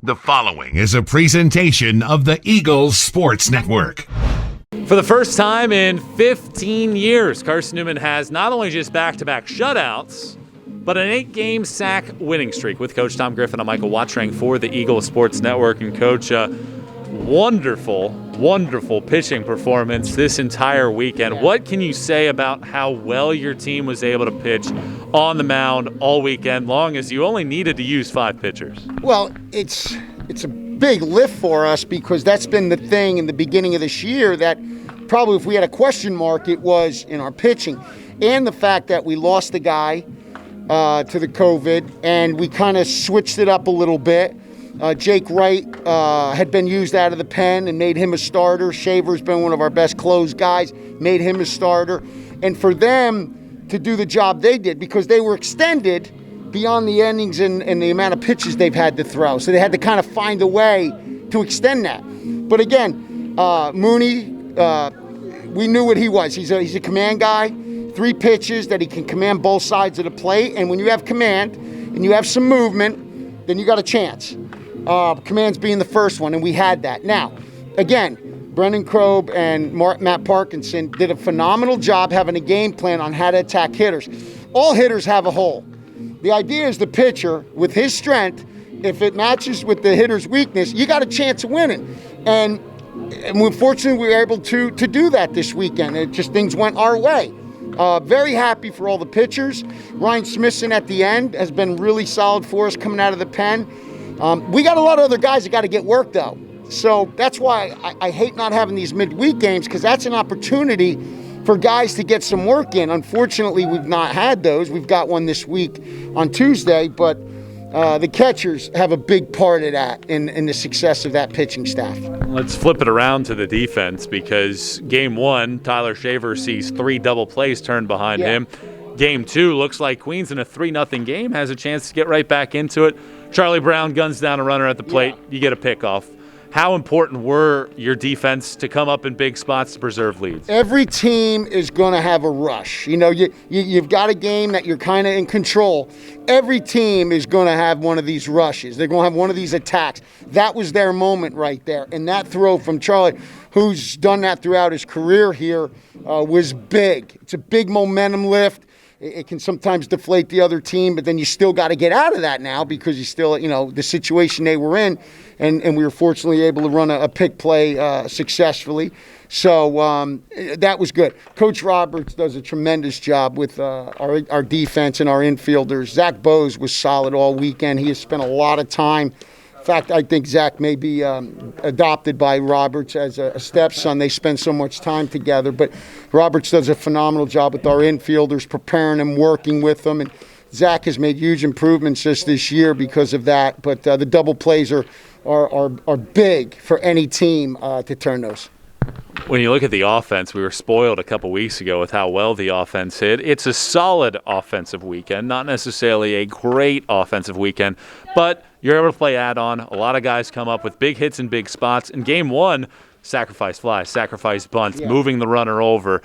The following is a presentation of the Eagles Sports Network. For the first time in 15 years, Carson-Newman has not only just back-to-back shutouts, but an 8-game sack winning streak. With Coach Tom Griffin, I'm Michael Watchering for the Eagles Sports Network. And Coach, wonderful pitching performance this entire weekend. What can you say about how well your team was able to pitch on the mound all weekend, long as you only needed to use 5 pitchers? Well, it's a big lift for us because that's been the thing in the beginning of this year that probably if we had a question mark, it was in our pitching. And the fact that we lost the guy to the COVID and we kind of switched it up a little bit. Jake Wright had been used out of the pen and made him a starter. Shaver's been one of our best closed guys, made him a starter. And for them to do the job they did, because they were extended beyond the innings and the amount of pitches they've had to throw. So they had to kind of find a way to extend that. But again, Mooney, we knew what he was. He's a command guy, 3 pitches that he can command both sides of the plate. And when you have command and you have some movement, then you got a chance. Command's being the first one, and we had that. Now, again, Brendan Kroeb and Matt Parkinson did a phenomenal job having a game plan on how to attack hitters. All hitters have a hole. The idea is the pitcher, with his strength, if it matches with the hitter's weakness, you got a chance of winning. And fortunately, we were able to do that this weekend. It just, things went our way. Very happy for all the pitchers. Ryan Smithson at the end has been really solid for us coming out of the pen. We got a lot of other guys that got to get work, though. So that's why I hate not having these midweek games, because that's an opportunity for guys to get some work in. Unfortunately, we've not had those. We've got one this week on Tuesday, but the catchers have a big part of that in the success of that pitching staff. Let's flip it around to the defense, because Game 1, Tyler Shaver sees 3 double plays turned behind him. Game 2 looks like Queens in a 3-0 game has a chance to get right back into it. Charlie Brown guns down a runner at the plate. You get a pickoff. How important were your defense to come up in big spots to preserve leads? Every team is going to have a rush. You know, you've got a game that you're kind of in control. Every team is going to have one of these rushes. They're going to have one of these attacks. That was their moment right there. And that throw from Charlie, who's done that throughout his career here, was big. It's a big momentum lift. It can sometimes deflate the other team, but then you still got to get out of that now because you still, the situation they were in, and we were fortunately able to run a pick play successfully. So that was good. Coach Roberts does a tremendous job with our defense and our infielders. Zach Bose was solid all weekend. He has spent a lot of time. In fact, I think Zach may be adopted by Roberts as a stepson. They spend so much time together. But Roberts does a phenomenal job with our infielders, preparing them, working with them. And Zach has made huge improvements just this year because of that. But the double plays are big for any team to turn those. When you look at the offense, we were spoiled a couple weeks ago with how well the offense hit. It's a solid offensive weekend, not necessarily a great offensive weekend, but you're able to play add-on. A lot of guys come up with big hits in big spots. In Game 1, sacrifice fly, sacrifice bunt, moving the runner over.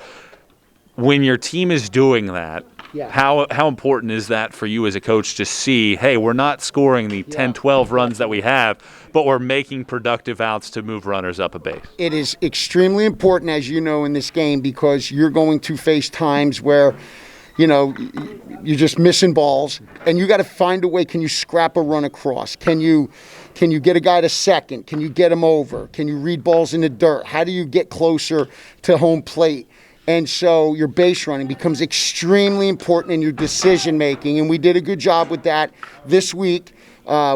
When your team is doing that, how important is that for you as a coach to see, hey, we're not scoring the 10, 12 runs that we have, but we're making productive outs to move runners up a base? It is extremely important, as you know, in this game, because you're going to face times where, you're just missing balls, and you got to find a way. Can you scrap a run across? Can you get a guy to second? Can you get him over? Can you read balls in the dirt? How do you get closer to home plate? And so your base running becomes extremely important in your decision making, and we did a good job with that this week.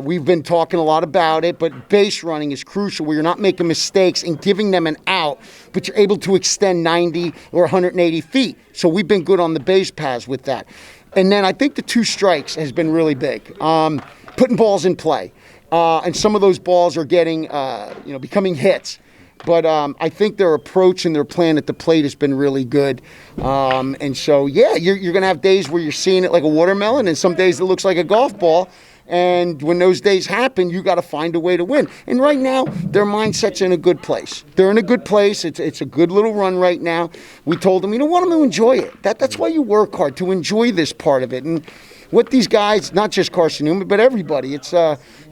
We've been talking a lot about it, but base running is crucial where you're not making mistakes and giving them an out, but you're able to extend 90 or 180 feet. So we've been good on the base paths with that. And then I think the 2 strikes has been really big, putting balls in play. And some of those balls are getting, becoming hits. But I think their approach and their plan at the plate has been really good. And so, you're going to have days where you're seeing it like a watermelon, and some days it looks like a golf ball. And when those days happen, you got to find a way to win. And right now, their mindset's in a good place. They're in a good place. It's a good little run right now. We told them, want them to enjoy it. That's why you work hard, to enjoy this part of it. And what these guys, not just Carson-Newman, but everybody, it's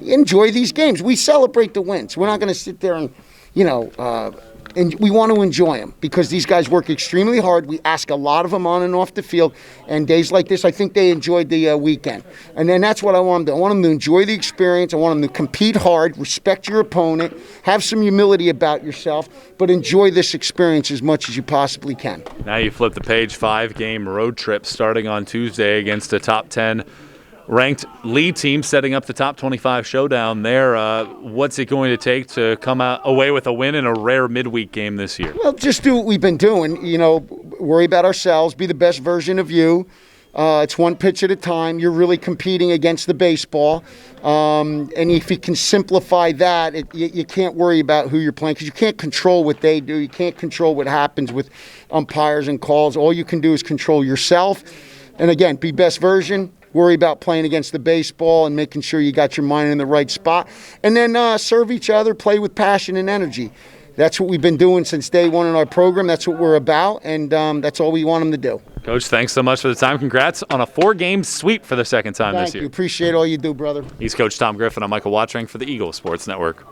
enjoy these games. We celebrate the wins. We're not going to sit there and, and we want to enjoy them because these guys work extremely hard. We ask a lot of them on and off the field. And days like this, I think they enjoyed the weekend. And then that's what I want them to do. I want them to enjoy the experience. I want them to compete hard, respect your opponent, have some humility about yourself, but enjoy this experience as much as you possibly can. Now you flip the page, 5-game road trip starting on Tuesday against a top 10 ranked lead team setting up the top 25 showdown there. What's it going to take to come away with a win in a rare midweek game this year? Well, just do what we've been doing. Worry about ourselves, be the best version of you. It's one pitch at a time. You're really competing against the baseball. And if you can simplify that, you can't worry about who you're playing because you can't control what they do. You can't control what happens with umpires and calls. All you can do is control yourself. And again, be best version. Worry about playing against the baseball and making sure you got your mind in the right spot. And then serve each other, play with passion and energy. That's what we've been doing since day one in our program. That's what we're about, and that's all we want them to do. Coach, thanks so much for the time. Congrats on a 4-game sweep for the second time this year. Thank you. Appreciate all you do, brother. He's Coach Tom Griffin. I'm Michael Watching for the Eagle Sports Network.